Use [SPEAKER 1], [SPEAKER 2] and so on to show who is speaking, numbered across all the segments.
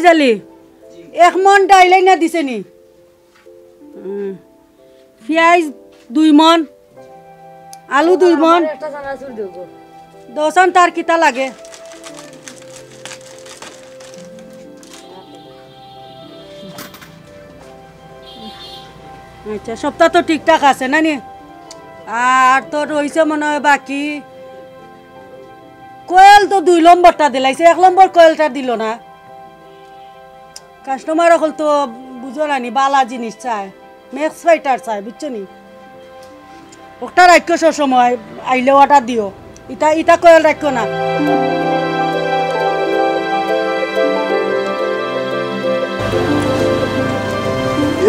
[SPEAKER 1] জালি 1 মন ডাইলাই না দিছে নি পেঁয়াজ 2 মন আলু 2 মন
[SPEAKER 2] একটা চানাচুর দেব
[SPEAKER 1] দোসান তার কিতা লাগে আচ্ছা সবটা তো ঠিকঠাক আছে না নি আর তো রইছে মনে হয় বাকি কোয়েল তো 2 নম্বরটা দিলাইছে 1 নম্বর কোয়েলটা দিল না কাস্টমার হল তো বুঝো না নি বালা জিনিস চায় ম্যাক্স ফাইটার চায় বুঝছো নি ওটা রাখো সব সময় আইলে অর্ডার দিও ইটা ইটা কোয়েল রাখো না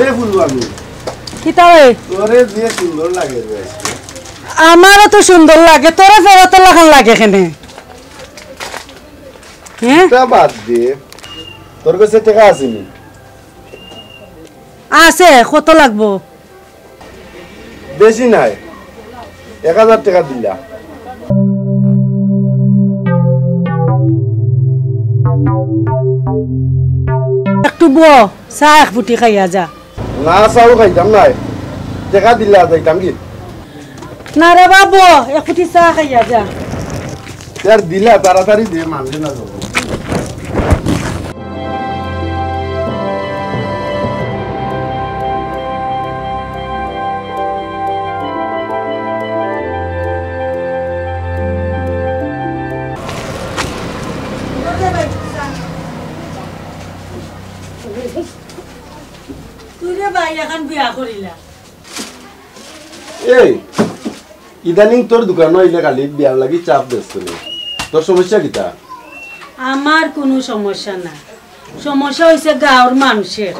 [SPEAKER 3] এ ফুলবাবু
[SPEAKER 1] কিতা রে
[SPEAKER 3] তোরে যে সুন্দর লাগে রে
[SPEAKER 1] আমারও তো সুন্দর লাগে তোরা ফেরত লাগান লাগে কেনে হ্যাঁ
[SPEAKER 3] তা বাদ দে তোর কাছে টাকা আছে নি
[SPEAKER 1] আছে কত লাগবো
[SPEAKER 3] বেশি নাই 1000 টাকা দিলা
[SPEAKER 1] একটু বো চা এক ফুটি খাইয়া যা
[SPEAKER 3] না চাও খাইতাম নাই টাকা দিলা যাইতাম কি
[SPEAKER 1] না রে বাবু এক ফুটি চা খাইয়া যা
[SPEAKER 3] यार दिला तारातारी दे मानले ना जाऊ
[SPEAKER 1] তুই ভাই এখন বিয়া করিলা
[SPEAKER 3] এই ইদানিং তোর দোকান হইলে খালি বিয়ার লাগি চাপ দিছলি তোর সমস্যা কিটা
[SPEAKER 1] আমার কোনো সমস্যা না সমস্যা হইছে গাঁওর মানুষের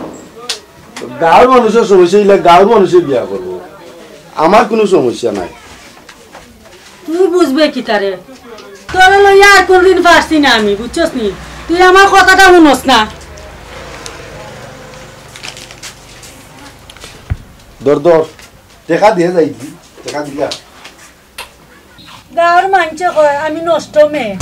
[SPEAKER 3] গাঁওর মানুষের সমস্যা হইলে গাঁওর মানুষে বিয়া করব আমার কোনো সমস্যা নাই
[SPEAKER 1] তুই বুঝবে কি তারে তোর লইয়া আর কোনদিন পারছি না আমি বুঝছস নি তুই আমার কথাটা শুনস না
[SPEAKER 3] দর দর টাকা দিয়ে যাইছি টাকা দিলা
[SPEAKER 1] গাঁওর মানুষে কয় আমি নষ্ট মেয়ে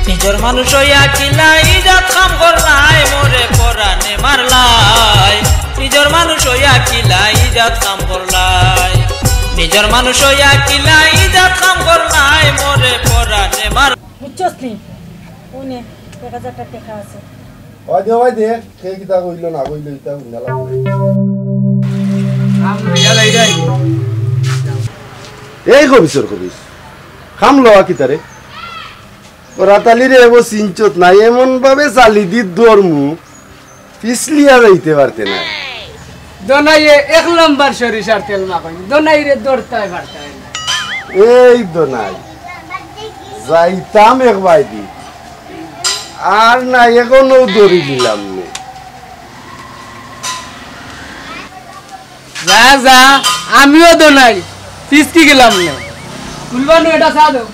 [SPEAKER 4] নিজর মানুষ হইয়া কিলাই জাত কাম করলাই মোরে পরানে মারলাই নিজর মানুষ হইয়া কিলাই জাত কাম করলাই নিজর মানুষ হইয়া কিলাই জাত কাম করলাই মোরে পরানে মার
[SPEAKER 1] বুঝছস নি ওনে 1000 টাকা আছে
[SPEAKER 3] ওই দে কে কিটা কইলো না কইলো ইটা না লাগে
[SPEAKER 5] আমরা ইয়ালাই যাই
[SPEAKER 3] এই কবিস খাম লওয়া কিটারে রাতালি রে ও সিনচত নাই এমন ভাবে চালি দি দরমু পিছলিয়া যাইতে পারতে না
[SPEAKER 5] দনাইয়ে 1 নম্বর সরিষার তেল মাখাই দনাইরে দরতায় পারতাই না
[SPEAKER 3] এই দনাই যাইতাম একবার দি আর না এখনো দড়ি দিলাম নে
[SPEAKER 5] যা যা আমিও দনাই পিছকি গেলাম না কুলবানু এটা সাদো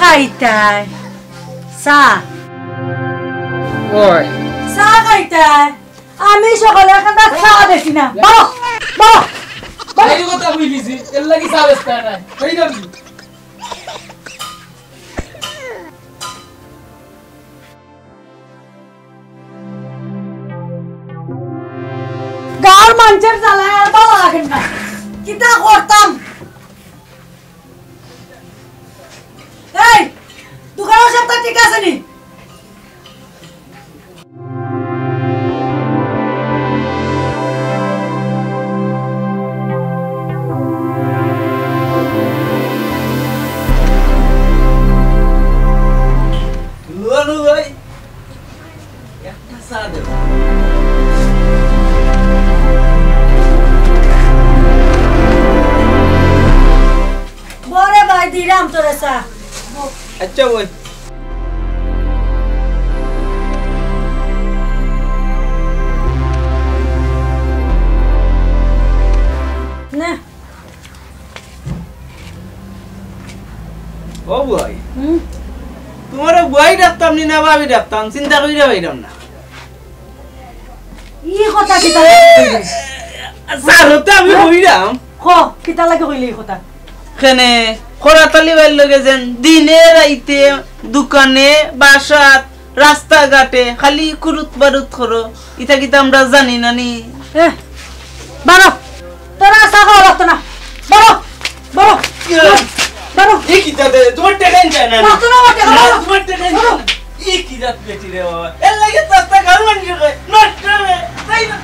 [SPEAKER 1] খাইতাই চা
[SPEAKER 5] ওই
[SPEAKER 1] চা খাইতাই আমি সকালে একটা চা দেখি না বাহ বাহ
[SPEAKER 5] এই কথা বুঝিছি এর লাগি সাবস্তা নাই কই না
[SPEAKER 1] গাঁর মানুষের জ্বালায় আর ভালো লাগে না কিতা করতাম এই দোকানের সবটা ঠিক আছে নি
[SPEAKER 4] লুলু ভাই একটা চা দে
[SPEAKER 1] বরে ভাই দিলাম তোরে চা
[SPEAKER 4] আচ্ছা ভাই
[SPEAKER 2] ও ভাই তোমার ভাই ডাকতাম নি না ভাবি ডাকতাম চিন্তা কইরা ভাইরাম না
[SPEAKER 1] ই কথা কিতা লাগে
[SPEAKER 2] স্যার হতে আমি কইরাম
[SPEAKER 1] খ কিতা লাগে কইলি এই কথা
[SPEAKER 2] কেনে খোরাতালি বাইর লগে যেন দিনে রাইতে দোকানে বাসাত রাস্তাঘাটে খালি কুরুত বারুত করো ইটা কিতা আমরা জানি না নি
[SPEAKER 1] বারো তোরা আশা করা লাগতো না বারো বারো বারো
[SPEAKER 2] এই কিতা দে তোমার টেকেন চাই না
[SPEAKER 1] লাগতো না আমার টাকা বারো
[SPEAKER 2] তোমার টেকেন এই কিতা পেটি রে বাবা এর লাগে রাস্তা গাল মানজি কই নষ্ট হবে তাই না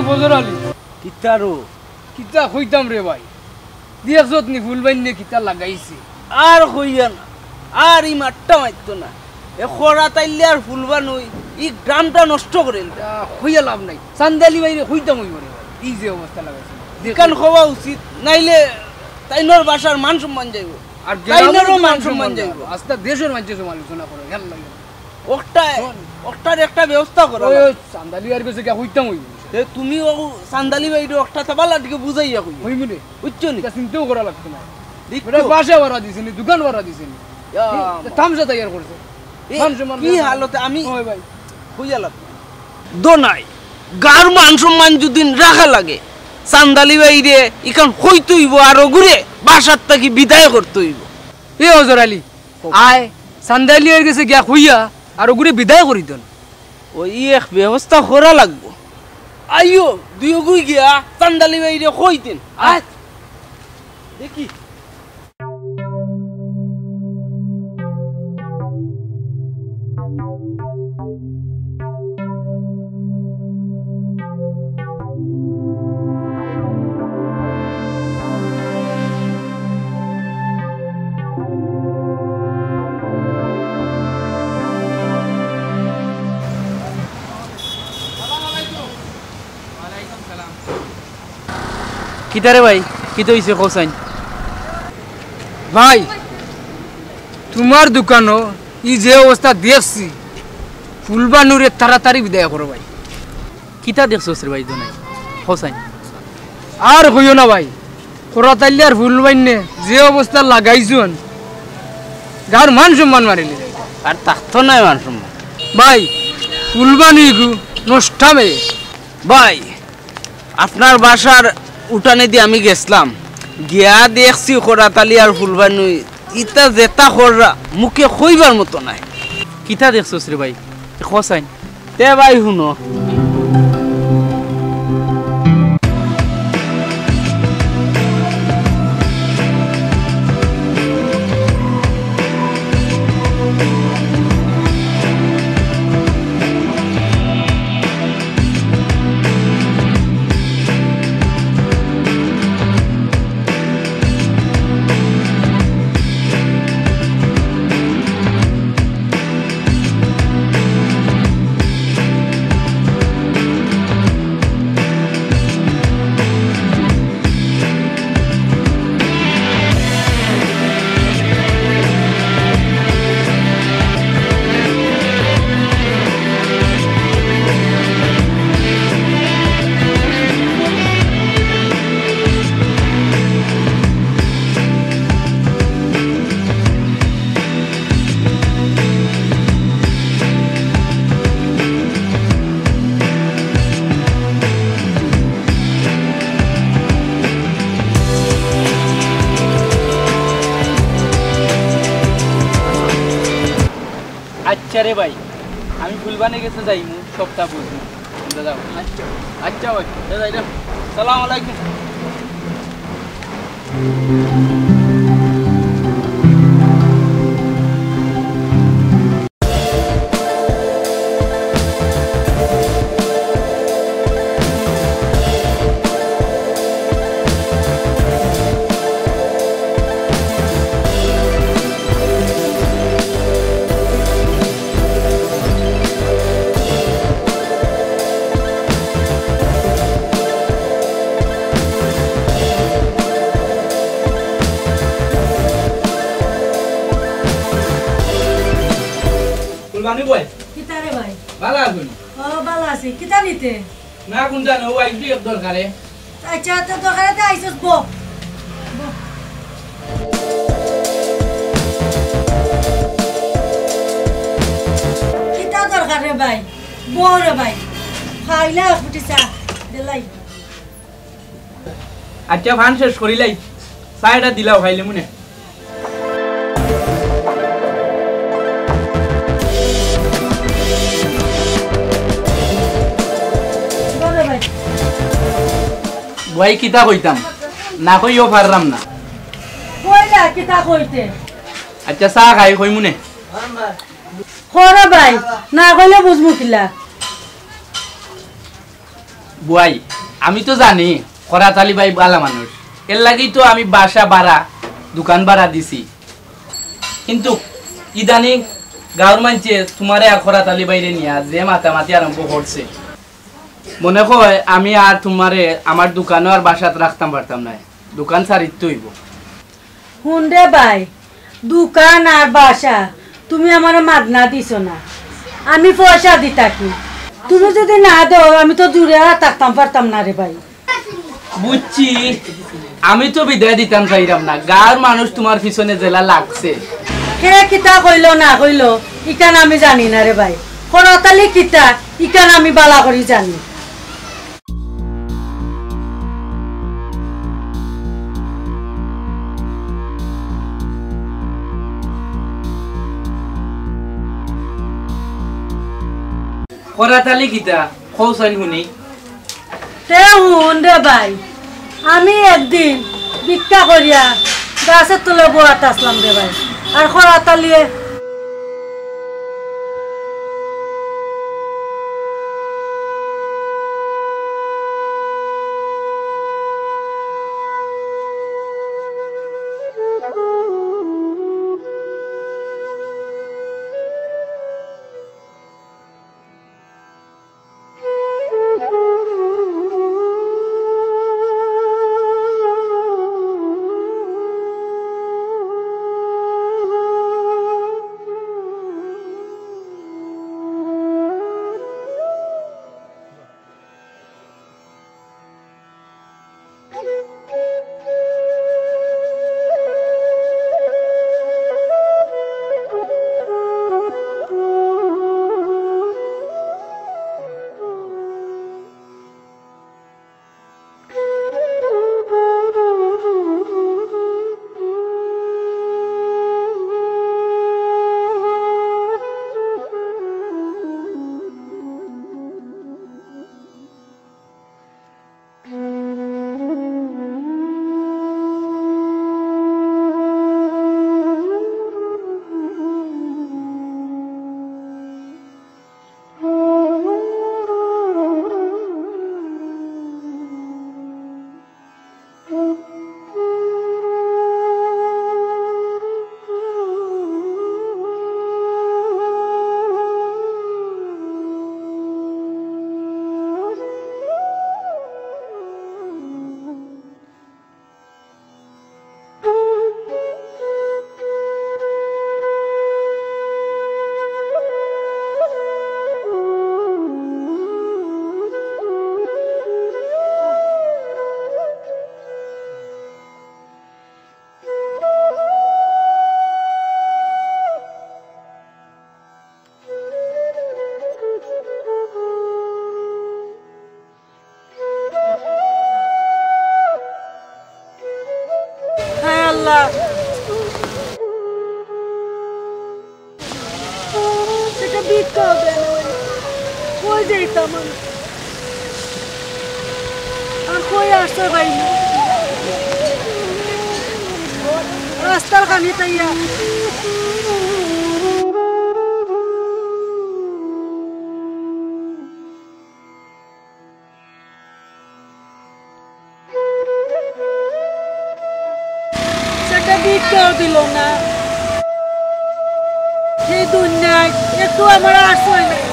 [SPEAKER 5] ফজর আলী
[SPEAKER 2] কিতারো
[SPEAKER 5] কিতা কইতাম রে ভাই দেখছত নি ফুলবাইন নে কিতা লাগাইছে
[SPEAKER 2] আর কইয়া না আর ই মাঠটা মারতো না এ খরা তাইলে আর ফুলবা নই ই গ্রামটা নষ্ট করে
[SPEAKER 5] কইয়া লাভ নাই চান্দালি বাইরে কইতাম ওই রে ভাই এই যে অবস্থা লাগাইছে
[SPEAKER 2] দেখান হওয়া উচিত নাইলে তাইনর বাসার মান সম্মান যাইব
[SPEAKER 5] আর
[SPEAKER 2] তাইনরও মান সম্মান যাইব
[SPEAKER 5] আস্তা দেশের মানুষ সমালোচনা করে হেল লাগে
[SPEAKER 2] ওটার একটা ব্যবস্থা করো
[SPEAKER 5] ওই চান্দালি আর কাছে কে কইতাম ওই
[SPEAKER 2] তুমি ও সান্দালি বাইরে একটা তাবালা দিকে বুঝাইয়া কই
[SPEAKER 5] ওই মনে
[SPEAKER 2] বুঝছো নি
[SPEAKER 5] চিন্তাও করা লাগতো না এটা বাসা ভাড়া দিছেন দোকান ভাড়া দিছেন তামসা তৈয়ার করছে
[SPEAKER 2] কি হালতে আমি
[SPEAKER 5] ওই ভাই
[SPEAKER 2] কইয়ালাম দোনাই গার মান সম্মান যদি রাখা লাগে সান্দালি বাইরে ইখান হইতইব আর ঘুরে বাসার থেকে বিদায় করতেইব
[SPEAKER 5] এ হজর আলী আয় চান্দালি আর কাছে গিয়া কইয়া আর ঘুরে বিদায় করি দেন
[SPEAKER 2] ওই এক ব্যবস্থা করা লাগবো আইও দুই গুই গিয়া চান্দালি বাইরে কইতেন আয় দেখি
[SPEAKER 5] কিতারে ভাই কি তো হইছে কোসাইন ভাই তোমার দোকানও ই যে অবস্থা দেখছি ফুলবানুরে তাড়াতাড়ি বিদায় করো ভাই
[SPEAKER 2] কিতা দেখছস রে ভাই দোনাই হোসাইন
[SPEAKER 5] আর হইও না ভাই খোরাতাইলে আর ফুলবাইনে যে অবস্থা লাগাইছুন গার মান সম্মান মারিলি
[SPEAKER 2] আর তাকতো নাই মান সম্মান
[SPEAKER 5] ভাই ফুলবানি নষ্টামে
[SPEAKER 2] ভাই আপনার বাসার উঠানে দিয়ে আমি গেছিলাম গিয়া দেখছি খোরাতালি আর ফুলবানু ইটা জেতা খররা মুখে কইবার মতো নাই
[SPEAKER 5] কিতা দেখছস রে ভাই খসাইন
[SPEAKER 2] তে ভাই শুনো
[SPEAKER 5] আচ্ছা রে ভাই আমি ফুলবানি গেছে যাইমু সপ্তাহ বুঝবো যাও আচ্ছা আচ্ছা ভাই যাই না
[SPEAKER 2] সালাম আলাইকুম জানি বই
[SPEAKER 1] কিতারে ভাই
[SPEAKER 2] ভালো আছেন
[SPEAKER 1] ও ভালো আছি কিতা নিতে
[SPEAKER 2] না কোনটা নো ওয়াই বি দরকারে
[SPEAKER 1] আচ্ছা তো দোকানে আইছস বো কিতা দরকারে ভাই বড় ভাই খাইলা ফুটিছা দেলাই
[SPEAKER 2] আচ্ছা ফান শেষ করিলাই চায়টা দিলাও খাইলে মনে ভাই কিতা কইতাম না কইও পারলাম না
[SPEAKER 1] কইলা কিতা কইতে
[SPEAKER 2] আচ্ছা চা খাই কই মনে
[SPEAKER 1] খরা ভাই না কইলে বুঝমু কিলা
[SPEAKER 2] বুয়াই আমি তো জানি খরাত আলী ভাই ভালো মানুষ এর লাগেই তো আমি বাসা ভাড়া দোকান ভাড়া দিছি কিন্তু ইদানিং গাঁর মানছে তোমারে আর খরাত আলী বাইরে নিয়ে যে মাতামাতি আরম্ভ করছে মনে হয় আমি আর তোমারে আমার দোকানও আর বাসাত রাখতাম পারতাম না দোকান ছাড়িতে হইব
[SPEAKER 1] হুন রে ভাই দোকান আর বাসা তুমি আমার মাগনা দিছো না আমি পয়সা দি থাকি তুমি যদি না দাও আমি তো দূরে আর থাকতাম পারতাম না রে ভাই
[SPEAKER 2] বুঝছি আমি তো বিদায় দিতাম চাইলাম না গাঁর মানুষ তোমার পিছনে জেলা লাগছে
[SPEAKER 1] কে কিতা কইলো না কইলো ইকান আমি জানি না রে ভাই খরতালি কিতা ইকান আমি বালা করি জানি
[SPEAKER 2] খরাত আলী গীতা কৌশল শুনি
[SPEAKER 1] তে হুন রে ভাই আমি একদিন ভিক্ষা করিয়া গাছের তলে বড়াতে আসলাম রে ভাই আর খরাতালিয়ে রাস্তার খানি তাইয়া সেটা ভিক্ষাও দিল না সেই দুনিয়ায় একটু আমার আশ্রয় নেই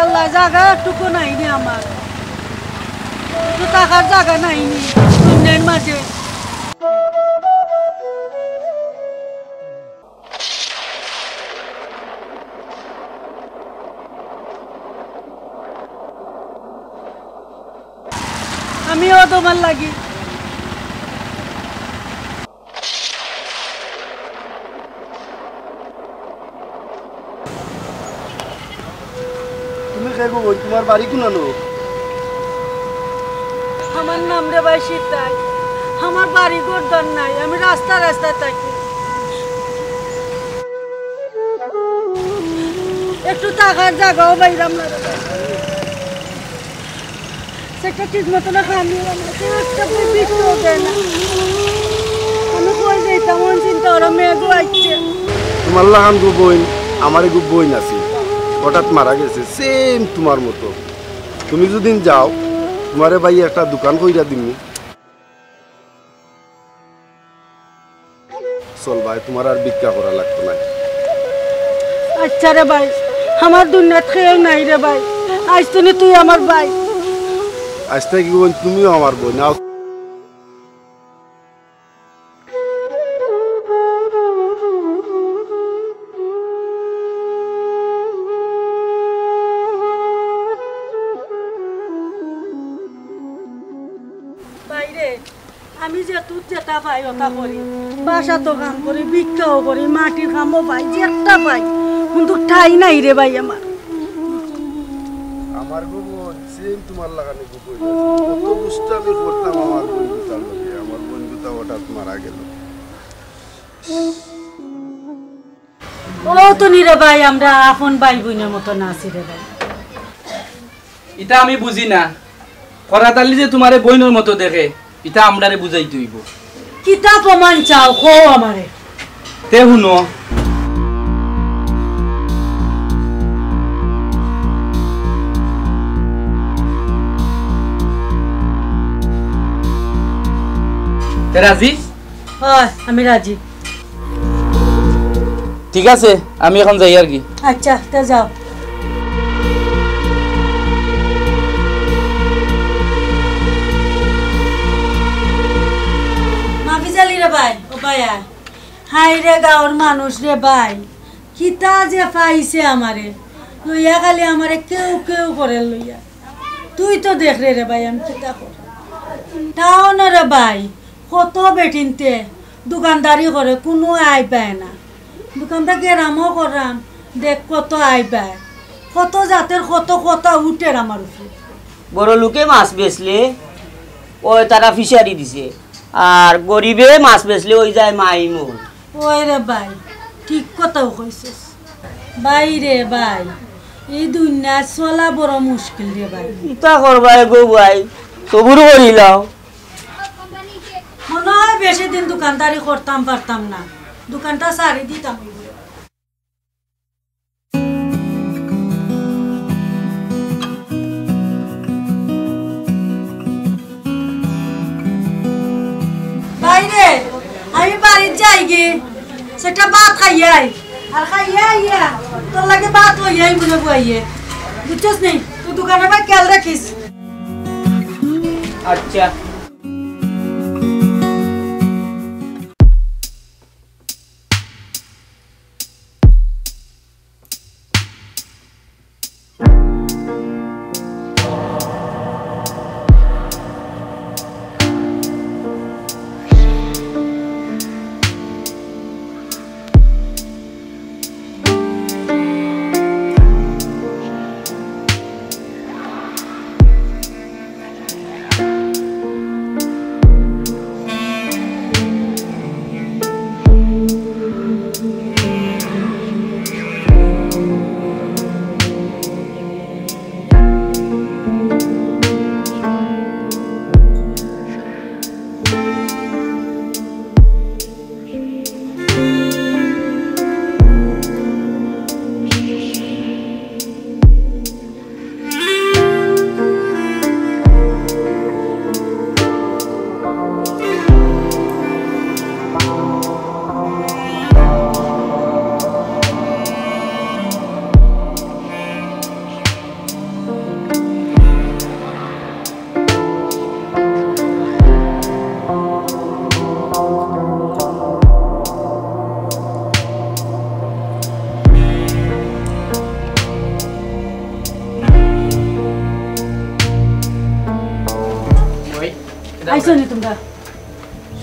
[SPEAKER 1] আল্লাহ জায়গা একটুকু নাইনি আমার একটু টাকার জায়গা নাইনি দুনিয়ার মাঝে তোমার লাগি।
[SPEAKER 3] তুমি খাইব বই তোমার বাড়ি কোনানো?
[SPEAKER 1] আমার নাম রে ভাই সীতাই। আমার বাড়ি ঘর নাই, আমি রাস্তা রাস্তায় থাকি। একটু টাকার জায়গাও বাইরাম না রে ভাই। সেটা ঠিক মতো না খানি একটা বিক্রিও দেয় না। আমি কই যাইতাম মন চিন্তা ওরা মেয়েগো আইছে।
[SPEAKER 3] তোমার লাগান গো বই আমার গো বই নাছি হঠাৎ মারা গেছে সেম তোমার মতো। তুমি যদি যাও তোমারে ভাই একটা দোকান কইরা দিমু। চল ভাই তোমার আর ভিক্ষা করা লাগতো না।
[SPEAKER 1] আচ্ছা রে ভাই, আমার দুনিয়াত খেয়েও নাই রে ভাই। আজ তুই আমার ভাই।
[SPEAKER 3] আজ থেকে বোন তুমিও আমার বোন। নাও
[SPEAKER 1] বাইরে আমি যে তুই যেটা পাই ওটা করি, বাসা তো কাম করি, ভিক্ষাও করি, মাটির কামও পাই, যেটা পাই, কিন্তু ঠাই নাই রে ভাই আমার।
[SPEAKER 3] আমার গো বোন সেম তোমার লাগানে গো বই কত দুষ্টামি করতাম আমার বন্ধুটার লগে। আমার বন্ধুটা হঠাৎ মারা গেল।
[SPEAKER 1] ও তো রে ভাই, আমরা আপন ভাই বোনের মতো নাচি রে ভাই।
[SPEAKER 2] এটা আমি বুঝি না। খরাত আলী যে তোমারে বইনের মতো দেখে, এটা আমরারে বুঝাইতে হইব।
[SPEAKER 1] কিতা প্রমাণ চাও কো আমারে?
[SPEAKER 2] তে শুনো, তে রাজি?
[SPEAKER 1] হয় আমি রাজি।
[SPEAKER 2] ঠিক আছে, আমি এখন যাই আর কি।
[SPEAKER 1] আচ্ছা তে যাও। মাফিজালি রে ভাই, ও ভাইয়া হাই রে গাঁৱৰ মানুষ রে ভাই, কিতা যে পাইছে আমারে লইয়া, খালি আমারে কেউ কেউ করে লইয়া। তুই তো দেখ রে ভাই আমি কিতা কর। তাও না রে ভাই, কত বেটিনতে দোকানদারি করে, কোনো আয় পায় না। দোকানটা গেরামও করাম, দেখ কত আয় পায়, কত জাতের কত কথা উঠে আমার উপরে।
[SPEAKER 6] বড় লোকে মাছ বেচলে ওই তারা ফিশারি দিছে, আর গরিবে মাছ বেচলে ওই যায় মাইমুল।
[SPEAKER 1] ওই রে ভাই, ঠিক কথাও কইছিস ভাই রে ভাই। এই দুনিয়া চলা বড় মুশকিল রে ভাই।
[SPEAKER 6] ইতা করবাই গো ভাই, তবুর করিলাও।
[SPEAKER 1] মনে হয় বেশি দিন দোকানদারি করতাম পারতাম না, দোকানটা সারি দিতাম। বাইরে আমি বাড়ির যাই গে, সেটা ভাত খাইয়াই আর খাইয়া তোর লাগে ভাত লইয়াই মনে বুয়াইয়ে, বুঝছিস নি? তুই দোকানের ভাই খেয়াল রাখিস।
[SPEAKER 6] আচ্ছা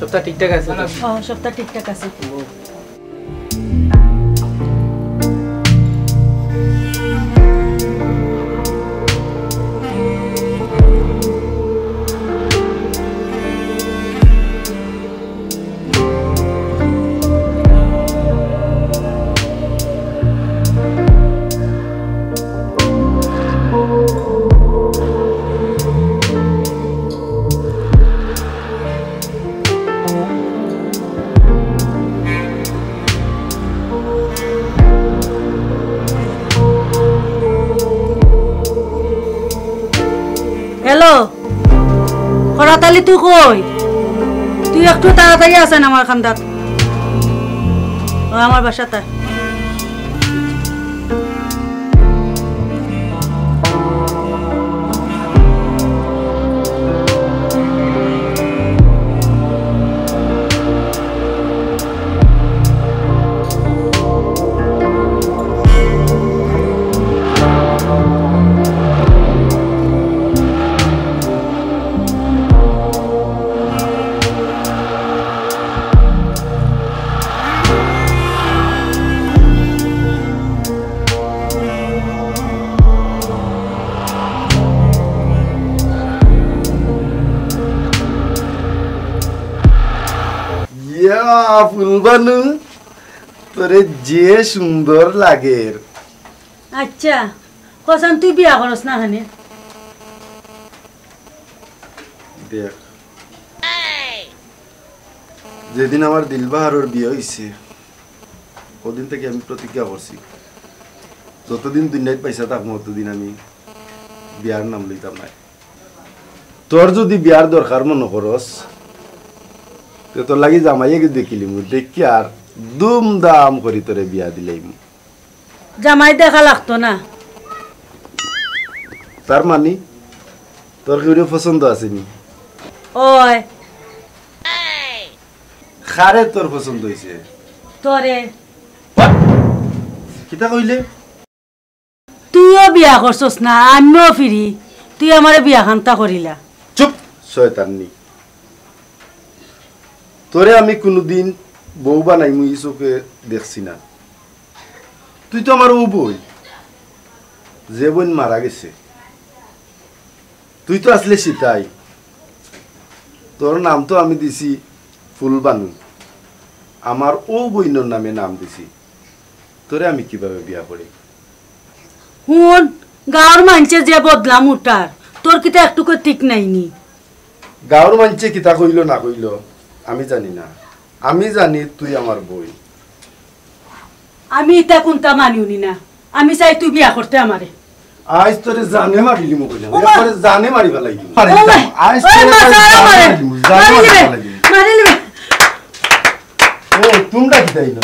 [SPEAKER 2] সবটা ঠিকঠাক আছে তো?
[SPEAKER 1] সবটা ঠিকঠাক আছে। হ্যালো খরাত আলী, তুই কই? তুই একটু তাড়াতাড়ি আসেন আমার খান্দাত। আমার বাসাতে।
[SPEAKER 3] ফুলবানু, তোরে যে সুন্দর লাগে।
[SPEAKER 1] আচ্ছা কসান, তুই বিয়া করস না হানে?
[SPEAKER 3] দেখ, যেদিন আমার দিলবাহারের বিয়ে হয়েছে ওদিন থেকে আমি প্রতিজ্ঞা করছি যতদিন দুনিয়ায় পয়সা থাকবো ততদিন আমি বিয়ার নাম লইতাম না। তোর যদি বিয়ার দরকার মনে করস তো তোর লাগি জামাইকে দেখিলি দেখি আর দুম দাম করি তোরে বিয়া দিলেই।
[SPEAKER 1] জামাই দেখা লাগতো না?
[SPEAKER 3] তার মানে তোর কেউ পছন্দ আসেনি?
[SPEAKER 1] ওই
[SPEAKER 3] খারে তোর পছন্দ হয়েছে?
[SPEAKER 1] তোরে।
[SPEAKER 3] কিতা কইলে?
[SPEAKER 1] তুইও বিয়া করছস না, আমিও ফিরি, তুই আমার বিয়া খান্তা করিলা।
[SPEAKER 3] চুপ শয়তাননি, তোরে আমি কোনোদিন বউ বানাই মুই চোখে দেখছি না। তুই তো আমার ও বই, যে বোন মারা গেছে। তুই তো আসলে সীতাই, তোর নাম তো আমি দিছি ফুলবানু, আমার ও বইনের নামে নাম দিছি। তোরে আমি কিভাবে বিয়া করি?
[SPEAKER 1] হুন গাঁর মানছে যে বদলাম উঠার, তোর কিতা একটু ঠিক নাইনি।
[SPEAKER 3] গাঁর মানছে কিতা কইল না কইল আমি জানি না, আমি জানি তুই আমার বই।
[SPEAKER 1] আমি এটা কোনটা মানিউনি না, আমি চাই তুই বিয়া করতে আমারে।
[SPEAKER 3] আজ তোরে জানে মারিলি মোক কইলাম, এরপরে জানে মারি ফেলাইলি। আজ
[SPEAKER 1] ওই
[SPEAKER 3] তোরে
[SPEAKER 1] মাসারা মারে,
[SPEAKER 3] জানে মারি
[SPEAKER 1] মারিলিবে,
[SPEAKER 3] ফেলাইলি।
[SPEAKER 1] মারিলিবে।
[SPEAKER 3] ও তোমরা কি তাই না?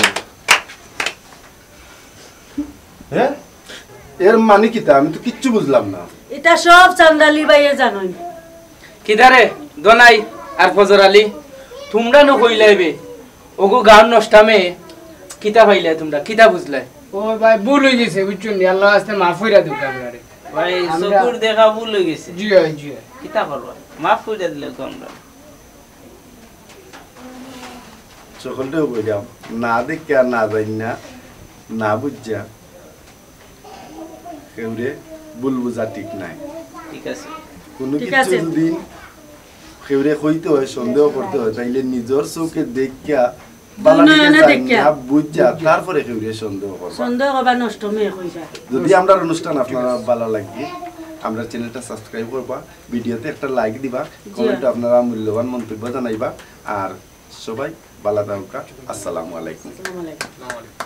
[SPEAKER 3] হ্যাঁ, এর মানে কিতা আমি তো কিচ্ছু বুঝলাম না।
[SPEAKER 1] এটা সব চান্দালি বাইয়ে জানোই।
[SPEAKER 2] কিদারে দনাই আর ফজর আলী, তোমরা ন কইলাইবে ওগো গান নষ্টামে কিতা পাইলে, তোমরা কিতা বুঝলে?
[SPEAKER 5] ও ভাই ভুল হয়ে গেছে, বুঝছেন? আল্লাহ আস্তে মাফ কইরা দিও আপনারে।
[SPEAKER 6] ভাই চকুর দেখা ভুল হয়ে গেছে।
[SPEAKER 5] জি হয়, জি হয়।
[SPEAKER 6] কিতা করবা, মাফ করে দিলে তো আমরা।
[SPEAKER 3] সকলটাও কইলাম না দেখে আর না জানি না, না বুঝা কেউরে ভুল বুঝা ঠিক নাই।
[SPEAKER 6] ঠিক আছে,
[SPEAKER 3] কোনো
[SPEAKER 1] ঠিক
[SPEAKER 3] কিছু
[SPEAKER 1] আছে।
[SPEAKER 3] যদি কেউরে কইতে হয়, সন্দেহ করতে হয়, তাইলে নিজের চোখে দেখিয়া বালা
[SPEAKER 1] না,
[SPEAKER 3] দিকে
[SPEAKER 1] না,
[SPEAKER 3] যাই
[SPEAKER 1] দেখিয়া।
[SPEAKER 3] না বুঝা তারপরে কেউরে সন্দেহ করবা।
[SPEAKER 1] সন্দেহ করবা, নষ্ট মেয়ে কই যায়।
[SPEAKER 3] যদি আমরা অনুষ্ঠান আপনারা ভালো লাগে আমরা চ্যানেলটা সাবস্ক্রাইব করবা, ভিডিওতে একটা লাইক দিবা, কমেন্টে আপনারা মূল্যবান মন্তব্য জানাইবা। আর সবাই ভালো থাকুক। আসসালামু আলাইকুম।
[SPEAKER 1] আসসালামু আলাইকুম।